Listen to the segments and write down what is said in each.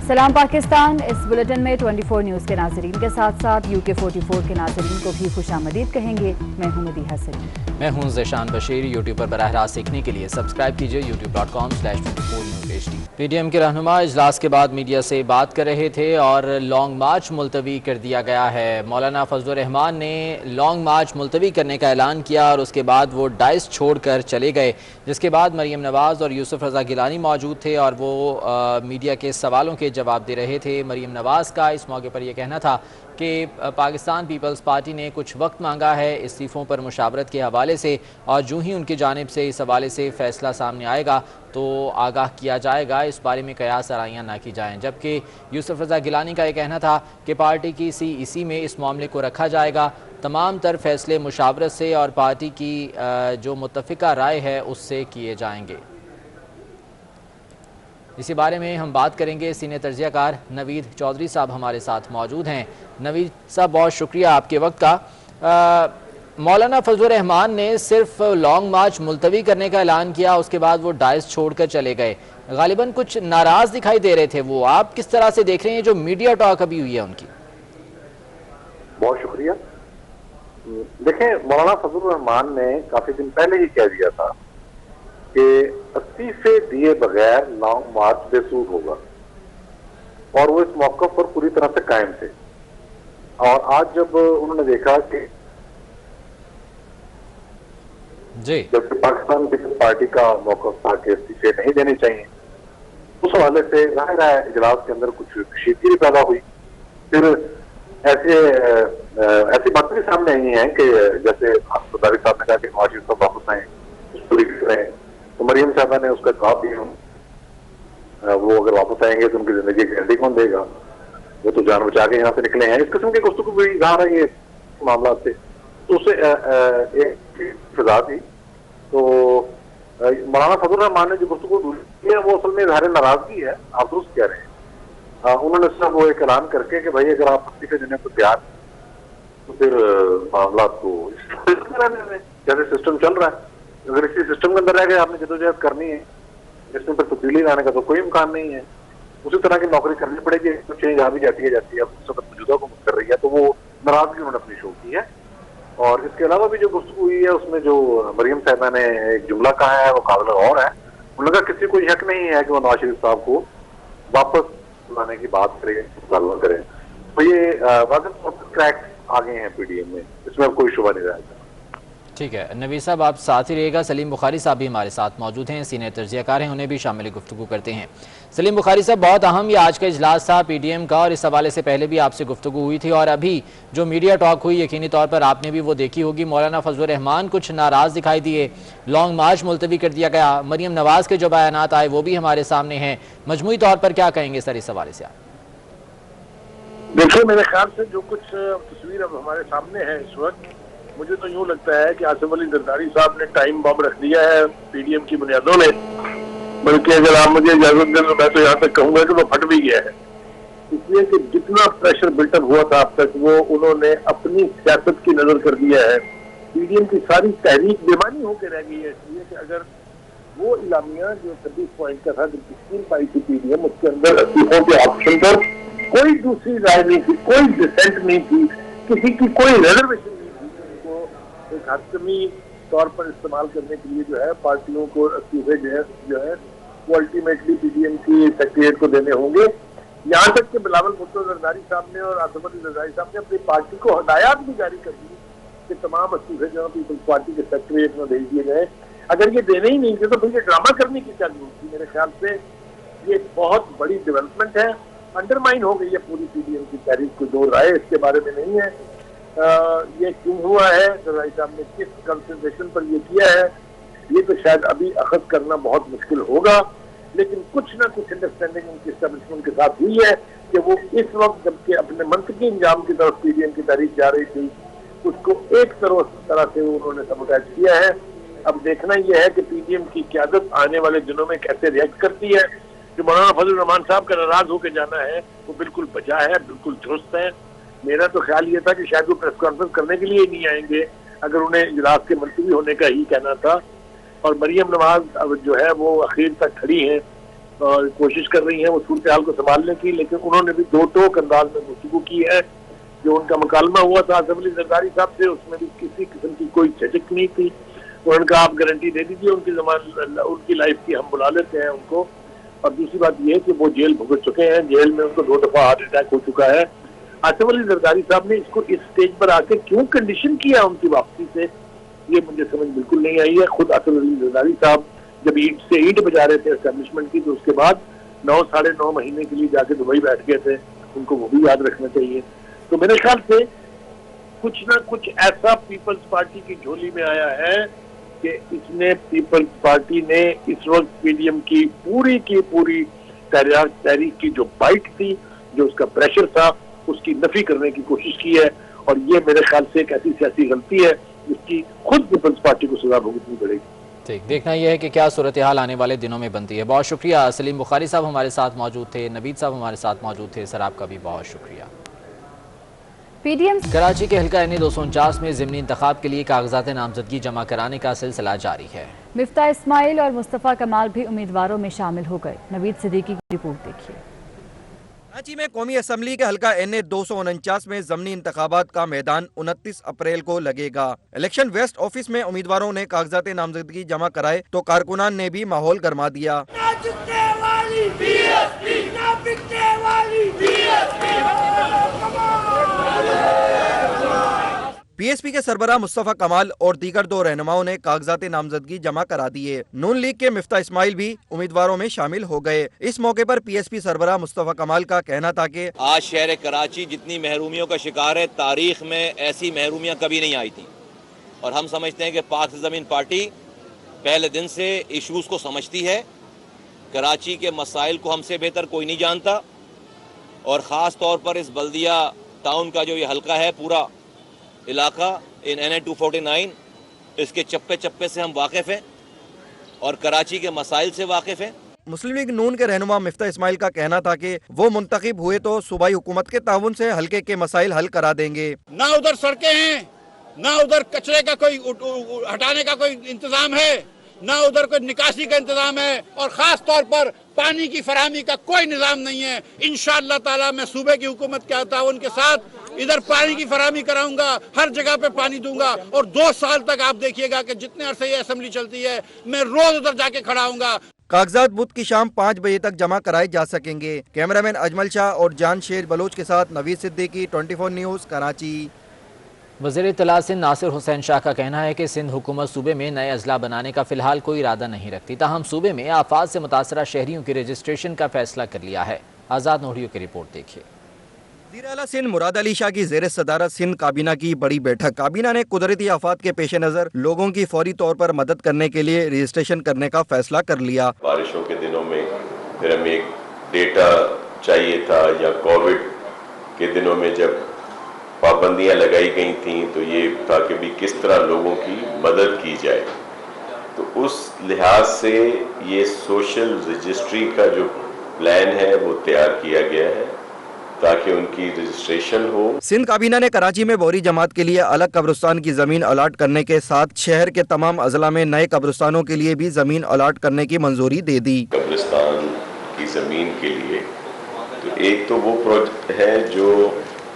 सलाम पाकिस्तान। इस बुलेटिन में 24 न्यूज़ के नाज़रीन के साथ साथ UK 44 के नाज़रीन को भी खुशामदीद कहेंगे। मैं हूं मदीहा सलीम। मैं हूं ज़ेशान बशीर। यूट्यूब पर बराह रास्त सीखने के लिए सब्सक्राइब कीजिए youtube.com/24newshd। PDM के रहनुमा इजलास के बाद मीडिया से बात कर रहे थे और लॉन्ग मार्च मुलतवी कर दिया गया है। मौलाना फजलुर रहमान ने लॉन्ग मार्च मुलतवी करने का ऐलान किया और उसके बाद वो डाइस छोड़ कर चले गए, जिसके बाद मरीम नवाज़ और यूसुफ रज़ा गिलानी मौजूद थे और वो मीडिया के सवालों के जवाब दे रहे थे। मरीम नवाज़ का इस मौके पर यह कहना था कि पाकिस्तान पीपल्स पार्टी ने कुछ वक्त मांगा है इस्तीफ़ों पर मुशावरत के हवाले से, और जो ही उनकी जानिब से इस हवाले से फ़ैसला सामने आएगा तो आगाह किया जाएगा, इस बारे में कयास आराइयाँ ना की जाएँ। जबकि यूसुफ रज़ा गिलानी का यह कहना था कि पार्टी की CEC में इस मामले को रखा जाएगा, तमाम तर फैसले मुशावरत से और पार्टी की जो मुत्तफ़िका राय है उससे किए जाएंगे। इसी बारे में हम बात करेंगे। सीनियर तर्जियाकार नवीद चौधरी साहब हमारे साथ मौजूद हैं। नवीद साहब, बहुत शुक्रिया आपके वक्त का। मौलाना फजलुर रहमान ने सिर्फ लॉन्ग मार्च मुलतवी करने का ऐलान किया, उसके बाद वो डाइस छोड़कर चले गए। गालिबन कुछ नाराज़ दिखाई दे रहे थे वो, आप किस तरह से देख रहे हैं जो मीडिया टॉक अभी हुई है उनकी? बहुत शुक्रिया। देखें, मौलाना फजलुर रहमान ने काफी दिन पहले ही कह दिया था कि इस्तीफे दिए बगैर लॉन्ग मार्च बेसूद होगा, और वो इस मौके पर पूरी तरह से कायम थे। और आज जब उन्होंने देखा कि जबकि पाकिस्तान पीपल्स पार्टी का मौक़िफ़ था कि इस्तीफे नहीं देने चाहिए, उस हवाले से जाहिर है इजलास के अंदर कुछ कशीदगी भी पैदा हुई। फिर ऐसी बातें भी सामने आई हैं कि जैसे सरदारी साहब ने कहा कि नवाज शरीफ साहब वापस आए, पूरी करें, तो मरीम साहबा ने उसका जवाब दिया वो अगर वापस आएंगे तो उनकी जिंदगी की गारंटी कौन देगा, वो तो जान बचा के यहाँ से निकले हैं। इस किस्म की गुफ्तगू भी आ रही है मामला से, तो उससे एक फिजा थी। तो मौलाना फजलुर रहमान ने जो गुफ्तगू की है वो असल में इज़हार नाराजगी है, आप दुरुस्त कह रहे हैं। उन्होंने सिर्फ वो एक ऐलान करके कि भाई अगर आप इस्तीफे देने को तैयार तो फिर मामला को जैसे सिस्टम चल रहा है, अगर इसी सिस्टम के अंदर रह गए आपने जदोजहद करनी है, इसमें पर तब्दीली लाने का तो कोई इम्कान नहीं है, उसी तरह की नौकरी करनी पड़ेगी। तो चेंज आ भी जाती है अब उस वक्त मौजूदा हुकूमत कर रही है, तो वो नाराजगी उन्होंने अपनी शो की है। और इसके अलावा भी जो गुफ्तगू हुई है उसमें जो मरीम साहबा ने एक जुमला कहा है वो काबिल गौर है। उनका किसी को हक नहीं है कि वो नवाज शरीफ साहब को वापस लाने की बात करें, मुतालबा करें। तो ये वाज़ह क्रैक्स आ गए हैं PDM में, इसमें अब कोई शुबा नहीं रहेगा। ठीक है नवीद साहब, आप साथ ही रहिएगा। सलीम बुखारी साहब भी हमारे साथ मौजूद हैं, सीनियर तर्जियाकार हैं, उन्हें भी शामिल गुफ्तगू करते हैं। सलीम बुखारी साहब, बहुत अहम ये आज का इजलास था PDM का, और इस हवाले से पहले भी आपसे गुफ्तगू हुई थी और अभी जो मीडिया टॉक हुई यकीनी तौर पर आपने भी वो देखी होगी। मौलाना फजलुर रहमान कुछ नाराज़ दिखाई दिए, लॉन्ग मार्च मुलतवी कर दिया गया, मरीम नवाज़ के जो बयानात आए वो भी हमारे सामने हैं। मजमूई तौर पर क्या कहेंगे सर इस हवाले से आप? देखिए, मेरे ख्याल से जो कुछ तस्वीर अब हमारे सामने है इस वक्त, मुझे तो यूँ लगता है कि आसिफ अली जरदारी साहब ने टाइम बम रख दिया है PDM की बुनियादों में। बल्कि अगर आप मुझे इजाजत दें तो मैं तो यहाँ तक कहूँगा कि वो फट भी गया है, इसलिए कि जितना प्रेशर बिल्टअप हुआ था अब तक वो उन्होंने अपनी सियासत की नजर कर दिया है। PDM की सारी तहरीक बेमानी होकर रह गई है, इसलिए कि अगर वो इलामिया जो 26 पॉइंट का था, जो स्कीम पाई थी PDM, उसके अंदर इस्तीफों के ऑप्शन पर कोई दूसरी राय नहीं थी, कोई डिसेंट नहीं थी, किसी की कोई रिजर्वेशन नहीं थी। उनको एक हतमी तौर पर इस्तेमाल करने के लिए जो है पार्टियों को इस्तीफे जो है वो अल्टीमेटली PDM की सेक्रेटरीट को देने होंगे। यहाँ तक कि बिलावल भुट्टो जरदारी साहब ने और आसिफ अली जरदारी साहब ने अपनी पार्टी को हदायत भी जारी कर दी कि तमाम इस्तीफे जो पीपल्स पार्टी के सेक्रेटरीट में भेज दिए गए। अगर ये देने ही नहीं थे तो फिर ये ड्रामा करने की क्या जरूरत थी? मेरे ख्याल से ये बहुत बड़ी डेवलपमेंट है, अंडरमाइन हो गई है पूरी PDM की तहरीक, को दो राय इसके बारे में नहीं है। ये क्यों हुआ है, जरदारी साहब ने किस कंसंट्रेशन पर ये किया है, ये तो शायद अभी अखज़ करना बहुत मुश्किल होगा, लेकिन कुछ ना कुछ अंडरस्टैंडिंग उनकी एस्टेब्लिशमेंट के साथ हुई है कि वो इस वक्त जबकि अपने मंतकी इंजाम की तरफ PDM की तहरीक जा रही थी, उसको एक तरह से उन्होंने सबोटाइज किया है। अब देखना यह है कि PDM की क़यादत आने वाले दिनों में कैसे रिएक्ट करती है। जो मौलाना फजलुर रहमान साहब का नाराज होकर जाना है वो बिल्कुल बचा है, बिल्कुल दुरुस्त है। मेरा तो ख्याल ये था कि शायद वो प्रेस कॉन्फ्रेंस करने के लिए ही नहीं आएंगे अगर उन्हें इजलास के मुलतवी होने का ही कहना था। और मरीम नवाज अब जो है वो आखिर तक खड़ी हैं, कोशिश कर रही हैं वो सूरत हाल को संभालने की, लेकिन उन्होंने भी दो टोक अंदाज में गुफ्तगू की है। जो उनका मुकालमा हुआ था आसिफ अली जरदारी साहब से, उसमें भी किसी किस्म की कोई झिझक नहीं थी। उन्होंने कहा आप गारंटी दे दीजिए उनकी लाइफ की, हम बुला लेते हैं उनको। और दूसरी बात ये है कि वो जेल भुगत चुके हैं, जेल में उनको 2 दफा हार्ट अटैक हो चुका है। आसिफ अली जरदारी साहब ने इसको इस स्टेज पर आके क्यों कंडीशन किया उनकी वापसी से, ये मुझे समझ बिल्कुल नहीं आई है। खुद आसिफ अली जरदारी साहब जब ईंट से ईंट बजा रहे थे एस्टेब्लिशमेंट की, तो उसके बाद 9 साढ़े 9 महीने के लिए जाके दुबई बैठ गए थे, उनको वो भी याद रखना चाहिए। तो मेरे ख्याल से कुछ ना कुछ ऐसा पीपल्स पार्टी की झोली में आया है कि इसने पीपल्स पार्टी ने इस वक्त पीडीएम की पूरी तहरीक की जो बाइट थी, जो उसका प्रेशर था, उसकी नफी करने की कोशिश की है। और ये मेरे ख्याल से एक ऐसी सियासी गलती है जिसकी खुद पीपल्स पार्टी को सजा भुगतनी पड़ेगी। ठीक, देखना यह है कि क्या सूरत हाल आने वाले दिनों में बनती है। बहुत शुक्रिया। सलीम बुखारी साहब हमारे साथ मौजूद थे, नवीद साहब हमारे साथ मौजूद थे। सर आपका भी बहुत शुक्रिया। पीडीएम कराची के हल्का NA 249 में ज़िमनी इंतखाब के लिए कागजात नामजदगी जमा कराने का सिलसिला जारी है। मिफ्ता इस्माइल और मुस्तफ़ा कमाल भी उम्मीदवारों में शामिल हो गए। नवीद सिद्दीकी की रिपोर्ट देखिए। कराची में कौमी असम्बली के हल्का NA 249 में ज़मनी इंतखाबात का मैदान 29 अप्रैल को लगेगा। इलेक्शन वेस्ट ऑफिस में उम्मीदवारों ने कागजात नामजदगी जमा कराए तो कारकुनान ने भी माहौल गरमा दिया। PSP के सरबराह मुस्तफ़ा कमाल और दीगर 2 रहनुमाओं ने कागजात नामजदगी जमा करा दिए। नून लीग के मिफ्ता इस्माइल भी उम्मीदवारों में शामिल हो गए। इस मौके पर PSP सरबराह मुस्तफ़ा कमाल का कहना था कि आज शहर कराची जितनी महरूमियों का शिकार है, तारीख में ऐसी महरूमियाँ कभी नहीं आई थी। और हम समझते हैं कि पाक ज़मीन पार्टी पहले दिन से इशूज़ को समझती है। कराची के मसाइल को हमसे बेहतर कोई नहीं जानता, और ख़ास तौर पर इस बल्दिया टाउन का जो ये हल्का है, पूरा इलाका इन NA 249, इसके चप्पे चप्पे से हम वाकिफ़ हैं और कराची के मसाइल से वाकिफ़ हैं। मुस्लिम लीग नून के रहनुमा मिफ्ता इस्माइल का कहना था कि वो मुंतखब हुए तो सूबाई हुकूमत के ताउन से हल्के के मसाइल हल करा देंगे। ना उधर सड़कें हैं, ना उधर कचरे का कोई हटाने का कोई इंतजाम है, ना उधर कोई निकासी का इंतजाम है, और खास तौर पर पानी की फराहमी का कोई निज़ाम नहीं है। इंशाअल्लाह ताला मैं सूबे की हुकूमत के ताउन के साथ इधर पानी की फराहमी कराऊंगा, हर जगह पे पानी दूंगा, और 2 साल तक आप देखिएगा कि जितने अरसे ये असेंबली चलती है मैं रोज उधर जाके खड़ा हूँगा। कागजात बुध की शाम 5 बजे तक जमा कराए जा सकेंगे। कैमरामैन अजमल शाह और जान शेर बलोच के साथ नवीद सिद्दीकी, 24 न्यूज़, कराची। वज़ीर इत्तला सिंध नासिर हुसैन शाह का कहना है कि सिंध हुकूमत सूबे में नए अजला बनाने का फिलहाल कोई इरादा नहीं रखती, ताहम सूबे में आफात से मुतासरा शहरियों की रजिस्ट्रेशन का फैसला कर लिया है। आज़ाद नोडियो की रिपोर्ट देखिए। वज़ीर आला सिंध मुराद अली शाह की ज़ेर सदारत सिंध काबीना की बड़ी बैठक। काबीना ने कुदरती आफात के पेश नज़र लोगों की फौरी तौर पर मदद करने के लिए रजिस्ट्रेशन करने का फैसला कर लिया। बारिशों के दिनों में फिर हमें एक डेटा चाहिए था, या कोविड के दिनों में जब पाबंदियां लगाई गई थी तो ये था कि भी किस तरह लोगों की मदद की जाए। तो उस लिहाज से ये सोशल रजिस्ट्री का जो प्लान है वो तैयार किया गया है ताकि उनकी रजिस्ट्रेशन हो। सिंध काबीना ने कराची में बोरी जमात के लिए अलग कब्रिस्तान की जमीन अलाट करने के साथ शहर के तमाम अजला में नए कब्रिस्तानों के लिए भी जमीन अलाट करने की मंजूरी दे दी। कब्रिस्तान की जमीन के लिए तो एक तो वो प्रोजेक्ट है जो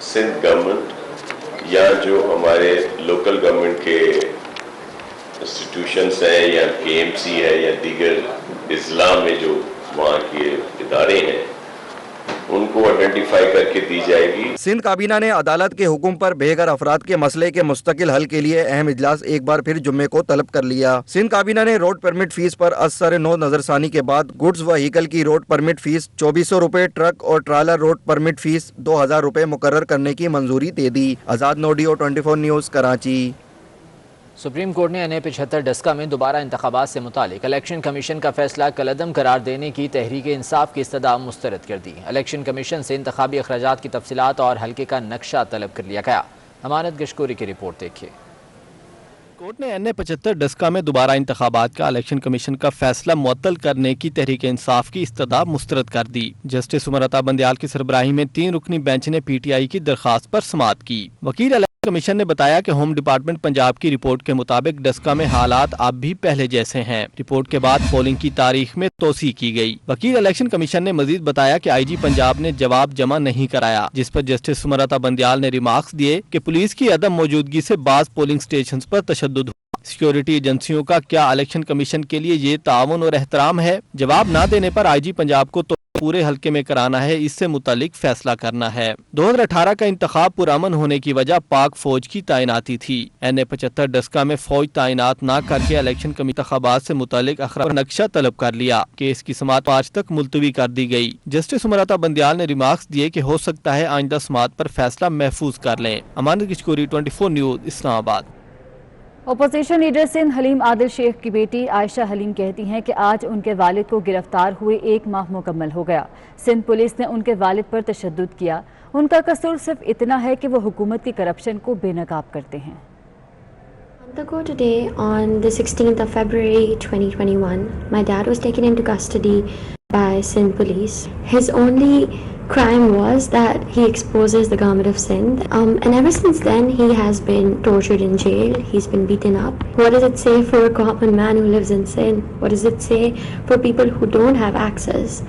सिंध गवर्नमेंट या जो हमारे लोकल गवर्नमेंट के इंस्टीट्यूशंस हैं या KMC है या दीगर इजला में जो वहाँ के इदारे हैं उनको आइडेंटिफाई करके दी जाएगी। सिंध काबीना ने अदालत के हुक्म पर बेघर अफराद के मसले के मुस्तकिल हल के लिए अहम इजलास एक बार फिर जुम्मे को तलब कर लिया। सिंध काबीना ने रोड परमिट फीस पर असर 9 नजरसानी के बाद गुड्स व्हीकल की रोड परमिट फीस 2400 रुपए, ट्रक और ट्रालर रोड परमिट फीस 2000 रुपए मुकर्रर करने की मंजूरी दे दी। आज़ाद नोडियो, 24 न्यूज़, कराची। सुप्रीम कोर्ट ने NA 75 डस्का में दोबारा इंतखाबात से मुतालिक इलेक्शन कमीशन का फैसला कलअदम करार देने की तहरीक इंसाफ की इस्तदा मुस्तरद कर दी। इलेक्शन कमीशन से इंतखाबी अखराजात की तफसीलात और हल्के का नक्शा तलब कर लिया गया। अमानत गशकोरी की रिपोर्ट देखिए। कोर्ट ने NA 75 डस्का में दोबारा इंतखाबात का इलेक्शन कमीशन का फैसला मुअत्तल करने की तहरीक इंसाफ की इस्तदा मुस्तरद कर दी। जस्टिस उमर अता बंदयाल की सरबराही में 3 रुकनी बेंच ने PTI की दरखास्त पर समाअत की। वकील کمیشن نے بتایا کہ ہوم ڈپارٹمنٹ پنجاب کی رپورٹ کے مطابق ڈسکا میں حالات اب بھی پہلے جیسے ہیں۔ رپورٹ کے بعد پولنگ کی تاریخ میں توسیع کی گئی۔ وکیل الیکشن کمیشن نے مزید بتایا کہ آئی جی پنجاب نے جواب جمع نہیں کرایا، جس پر جسٹس سمرتا بندیال نے ریمارکس دیے کہ پولیس کی عدم موجودگی سے بعض پولنگ سٹیشنز پر تشدد ہوا۔ سیکیورٹی ایجنسیوں کا کیا الیکشن کمیشن کے لیے یہ تعاون اور احترام ہے؟ جواب نہ دینے پر آئی جی پنجاب کو تو پورے حلقے میں کرانا ہے، اس سے متعلق فیصلہ کرنا ہے۔ 2018 کا انتخاب پرامن ہونے کی وجہ پاک فوج کی تعیناتی تھی۔ این اے 75 ڈسکا میں فوج تعینات نہ کر کے الیکشن کمیشن انتخابات سے متعلق اخراج نقشہ طلب کر لیا۔ کیس کی سماعت 5 تک ملتوی کر دی گئی۔ جسٹس سمرتا بندیال نے ریمارکس دیے کہ ہو سکتا ہے آئندہ سماعت پر فیصلہ محفوظ کر لیں۔ امانت کشکوری، 24 نیوز، اسلام آباد۔ اپوزیشن لیڈر سندھ حلیم عادل شیخ کی بیٹی عائشہ حلیم کہتی ہیں کہ آج ان کے والد کو گرفتار ہوئے 1 ماہ مکمل ہو گیا۔ سندھ پولیس نے ان کے والد پر تشدد کیا۔ ان کا قصور صرف اتنا ہے کہ وہ حکومت کی کرپشن کو بے نقاب کرتے ہیں۔ ago today, on the 16th of February 2021, my dad was taken into custody by Sindh police. His only crime was that he exposes the government of Sindh. And ever since then, he has been tortured in jail. He's been beaten up. What does it say for a common man who lives in Sindh? What does it say for people who don't have access?